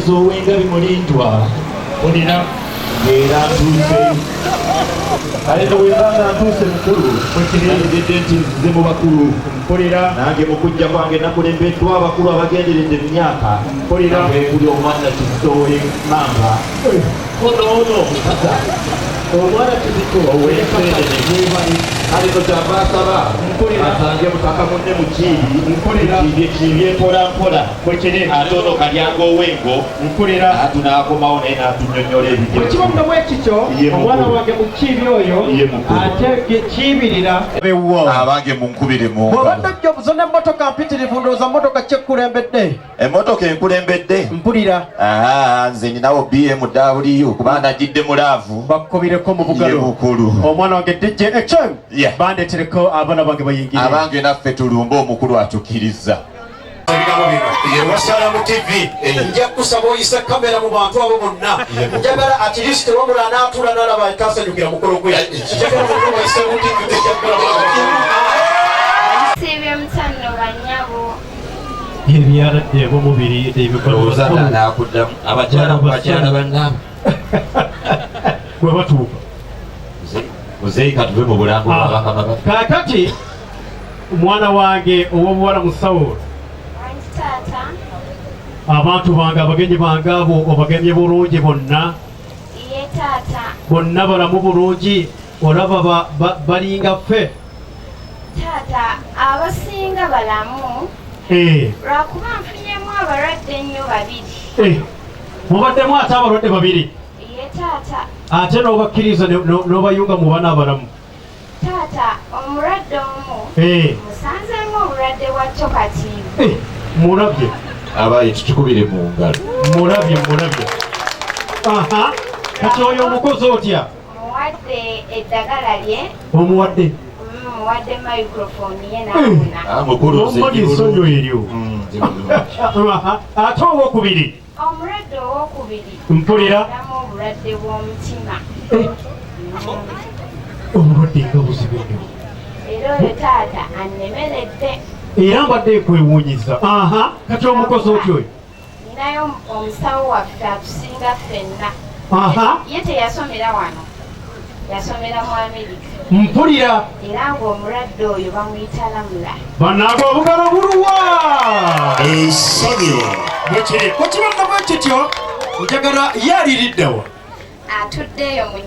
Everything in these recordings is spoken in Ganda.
z'owenga bimulindwa olina era ntuuse kale nowebanga ntuuse mukulu wekireededde nti nze mu bakulu mpulira nange mu kujja kwange nakulembeddwa abakulu abagenderedde mu myaka mpulira buli omwana kisowe mamba ono mukasa omwana kizito owefeedenewebali alino kyava asaba asange mutaka munne mukiibi mpolampola ate ono kalyango owengo tunakomawo naye natunyonyola ekibamugamu ekikyo omwana wange mukiibi oyo ate kiibirira abange munkubire mu bwobadde ojja obuzo n'emmotoka mpitirivu ndowooza mmotoka kyekulembedde emmotoka enkulembedde mpulira nze ninawo BMW kuba najidde mulaavu bakubireko mu bugalo omwana wange VicExclusive bandetereko abaana bange bayingire abange naffe tulumba omukulu atukkiriza Wasalamu TV nja kusaba oyise kamera mu bantu abo bonna njagala at least wabula anaatula n'alaba ekasanyukira mukolo gwe njagala mukulu oyise mu TV ebyaladde bomubiri ebikolowoozananakuddamu abakyala bannaamu we batuuka muzeeyika tuve mu bulango bwabakama kaakati omwana wange ow'obuwala musawo abantu bange abagenyi bange abo obagemye bulungi bonna bonna balamu bulungi olaba balinga ffe taata abasinga balamu lwakuba nfunyemu abalwadde ennyo babiri mubaddemu ate abalwadde babiri ye taata ate n'obakkiriza n'obayunga mu bana abalamu taata omulwadde omu musanzemu obulwadde bwa chokatiivu mulabye abaye tutukubire mu ngalo mulabye kati oyo omukozi otya muwadde eddagala lye omuwadde muwadde microphone ye naafuna omaliisonyo eryo ate owokubiri omulwadde owokubiri mpulira damu obulwadde bw'omutima obulwadde nga buzibu nnyo era oyo taata annemeredde era mbadde ekwewuunyiza kati omukozi otyo oyo ninayo omusawo waffe atusinga ffenna ye teyasomera wano yasomera mu Amerika mpulira era ng'omulwadde oyo bamuyita Ramlah bannange obugalo buluwa essanyu bwekiri okibanga bwekityo njagala ye aliriddewa atuddeeyo mu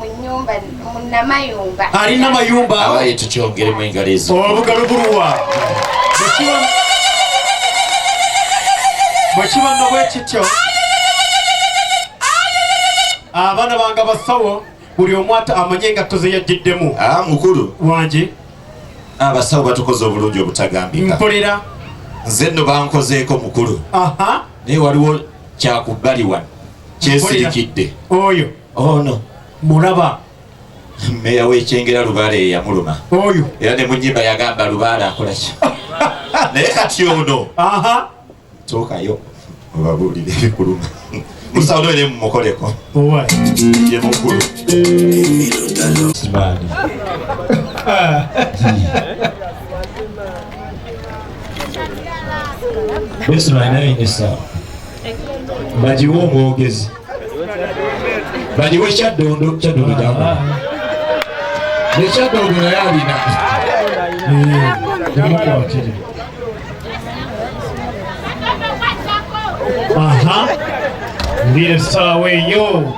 nnyumba mu namayumba alina mayumba abaye tukyongeremu engalo ezo obugalo buluwa bwekibanga bwekityo abaana bange abasawo buli omu amanye engatto ze yajjiddemu mukulu wange abasawo batukoze obulungi obutagambika mpulira nze nno bankozeeko mukulu naye waliwo kyakubbali wano kyesirikidde oyo ono mulaba meya w'ekyengera Lubaale eyamuluma oyo era ne munyimba yagamba Lubaale akolaki naye kati ono tuukayo obabuulire ebikuluma musawo noere mumukoleko ye mukulu besulanayinisa bagiwe omwogezi bagiwe kyaddondo gyakula nekyaddondo naye alina yamukwatire mbira essaawa eyo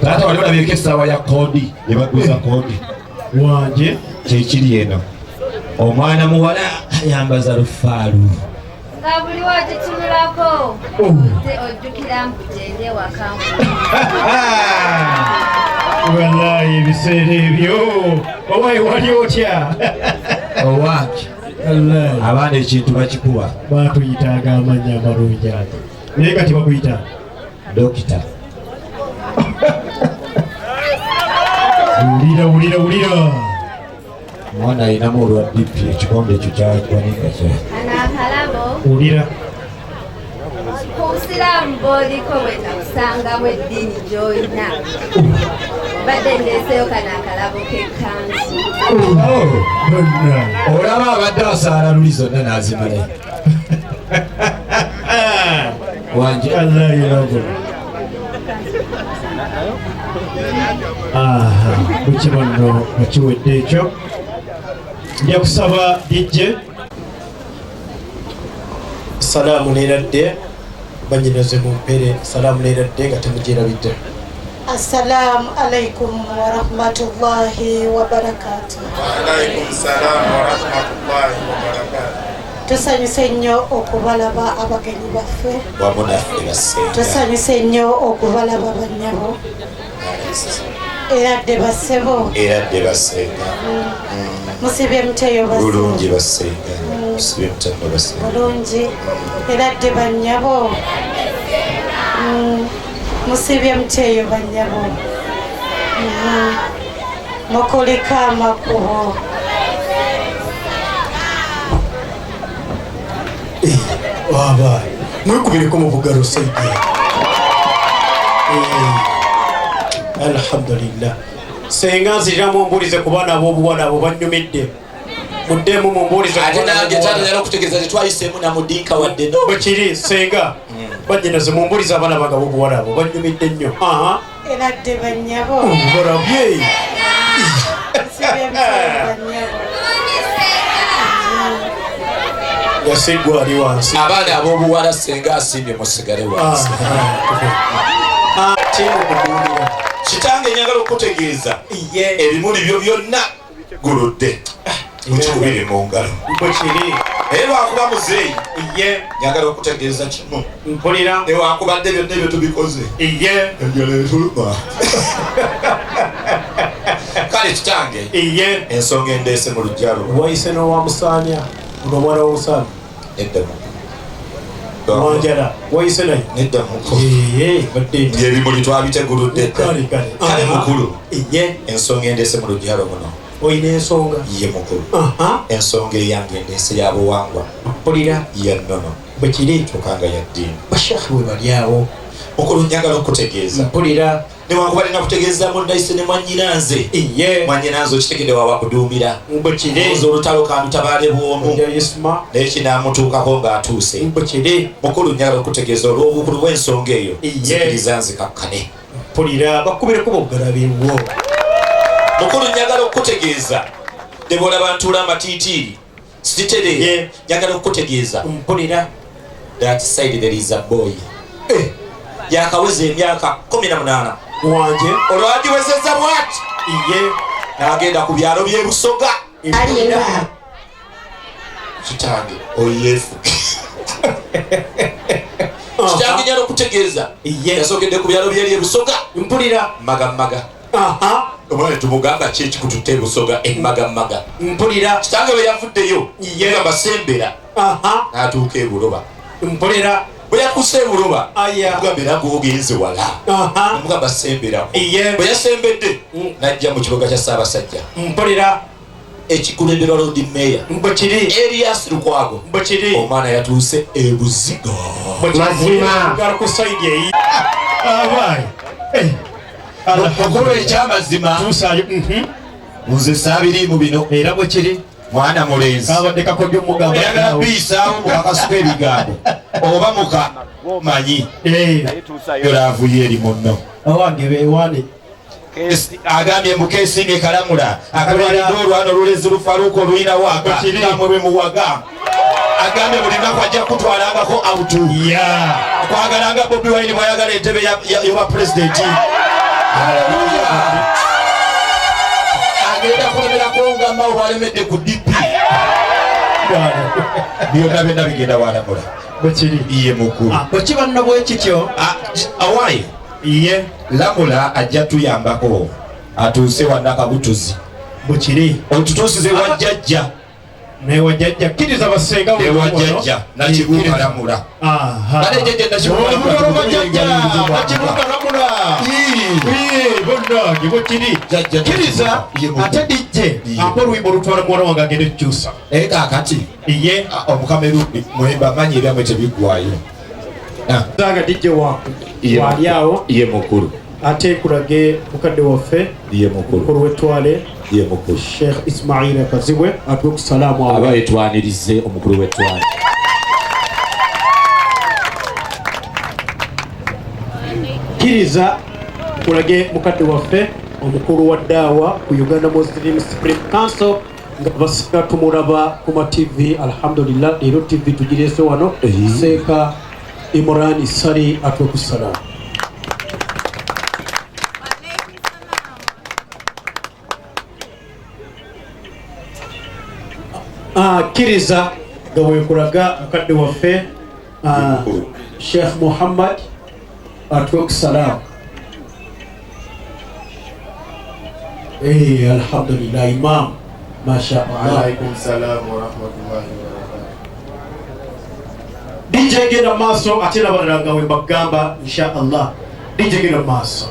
taata wali olabyeko essaawa ya koodi yebaguza koodi wange kyekiri eno omwana muwala ayambaza lufaalu nga buli wagitunulako ojjukira mbugende wakambu wallahi ebiseera ebyo owaye wali otya owaaki abaana ekintu bakikuwa batuyitaaga amanya amalungi ate naye kati bakuyita dokita wulira omwana ayinamu olwa dipi ekikombe ekyo kyakwanika anakalabo wulira ku busiraamu bw'oliko bwe nakusangamu eddiini gy'olina badde ndeeseyo kano akalabo k'ekkanzu. Olaba abadde asaala luli zonna n'azimalayo. Wanje Allahyirago. Mukibono mukiwedde ekyo. Nja kusaba DJ. Salaamu neeradde banyinaze mu mpere. Salaamu neeradde nga temugyerabidde. Assalamu alaikum wa rahmatullahi wa barakatuh. Wa alaikum salam wa rahmatullahi wa barakatuh. Tusanyuse nnyo okubalaba abagenyi baffe. Wamunaffe basenga. Tusanyuse nnyo okubalaba bannyabo. Era dde bassebo. Era dde basenga. Musibye muteyo basenga. Bulungi basenga. Musibye muteyo basenga. Bulungi. Era dde bannyabo. Musibye muteyo bannyabo. Mukulika amakubo. Waba mwekubireko mu bugalo Saidi. Alhamdulillah. Senga nzira mumbulize ku baana ab'obuwala abo banyumidde. Muddemu mumbulize ku ate nange tatera okutegeeza tetwayiseemu namudinka wadde no bwe kiri senga banyinaze mumbulize abaana bange ab'obuwala abo banyumidde nnyo. Era dde bannyabo. Barabye. Musibye muteyo bannyabo. Yasigwa ali wansi. abaana ab'obuwala senga asimbye musigale wansi. kitange njagala okutegeeza ebimuli byo byonna guludde mukikubire mu ngalo naye lwakuba muzeeyi njagala okutegeeza kimu mpulira newakubadde byonna ebyo tubikoze enjala etuluma kale kitange ensonga endeese mu lujjalo wayise n'owamusaanya uno omwana w'omusaanya nedda Wanjala wayise naye nedda muko badde ebimuli twabiteguludde kale mukulu ensonga endeese mu lujjalo muno oyina ensonga ye mukulu ensonga eyange endeese yabuwangwa mpulira ya nnono bwe kiri kyokanga ya ddiini bashekhe bwe bali awo mukulu njagala okutegeeza mpulira newankubadde nakutegeeza munnaise ne mwannyinanze mwannyinanze okitegedde wawakuduumira bwe kiri oza olutalo kandutabaale bw'omu yesma naye kinaamutuukako ng'atuuse bwe kiri mukulu njagala okutegeeza olw'obukulu bw'ensonga eyo zikiriza nzikakkane mpulira bakubireko boggalabiwo mukulu njagala okutegeeza deboolaba ntuula amatiitiiri sititereye njagala okutegeeza mpulira that side there is a boy yakaweza emyaka 18 wanje olwagiwezezza bwati n'agenda ku byalo by'ebusoga kitange oyefuge kitange njala okutegeeza yasokedde ku byalo byeri ebusoga mpulira maga omwana tumugamba ki ekikututte ebusoga emmagamaga mpulira kitange bwe yavuddeyo gamba sembera n'atuuka ebuloba mpulira bwe yakuse ebuloba mugamba era gwogenze wala omugamba semberamu bwe yasembedde n'ajja mu kibuga kya ssaabasajja mpulira ekikulemberwa lodi meya mbakiri Elias Lukwago mbakiri omwana yatuuse ebuziga mazima garako saidi eyi okolo ekyamazima nze saabiri mu bino era bwe kiri mwana mulenzi kabadde kakodyo mugamba oyagala biisaawo bwakasuka ebigambo oba muka manyi yolaavuyo eri munno awange bewane agambye mukeesinge kalamula akalwalidde olwano olulezi lufaluuka oluyina waga kamwe bwe muwaga agambye buli naku ajja kutwalangako autu kwagalanga Bobi Wine bwayagala entebe yoba pulezidenti agenda kulemerako ngamba olwalemedde ku DP byonna byonna bigenda walamula bwekiri iye mukulu bwekibanna bwekityo awaayi iye lamula ajja tuyambako atuuse wannakabutuzi bwekiri otutuusize wajjajja newajjajja kkiriza basenga ewajjajja nakibuuka lamula kale jjajja nakibuukalamula bonnange bwekiri kkiriza ate dijje ampa oluyimba olutwala muwala wange agende kukyusa naye kaakati iye omukamerundi mwemba manyi ebyamwe tebiggwayo zaga dijje wali awo ye mukulu ate kulage mukadde waffe ye mukulu mukulu w'ettwale ye mukulu Sheikh Ismail Kazibwe atuwe okusalamu aba yetwanirize omukulu w'ettwale kkiriza kulage mukadde waffe omukulu wa ddaawa ku Uganda Muslim Supreme Council nga basinga tumulaba ku ma TV. Alhamdulillah leero TV tugireese wano Seeka Imran Sari atuwe okusalamu. Kkiriza nga weekulaga mukadde waffe Sheikh Muhammad atuwe okusalamu. Alhamdulillah Imam Masha Allah. Alaikum salam wa rahmatullahi wa barakatuh. DJ genda maaso ate nabalala nga we mbagamba insha Allah. DJ genda maaso.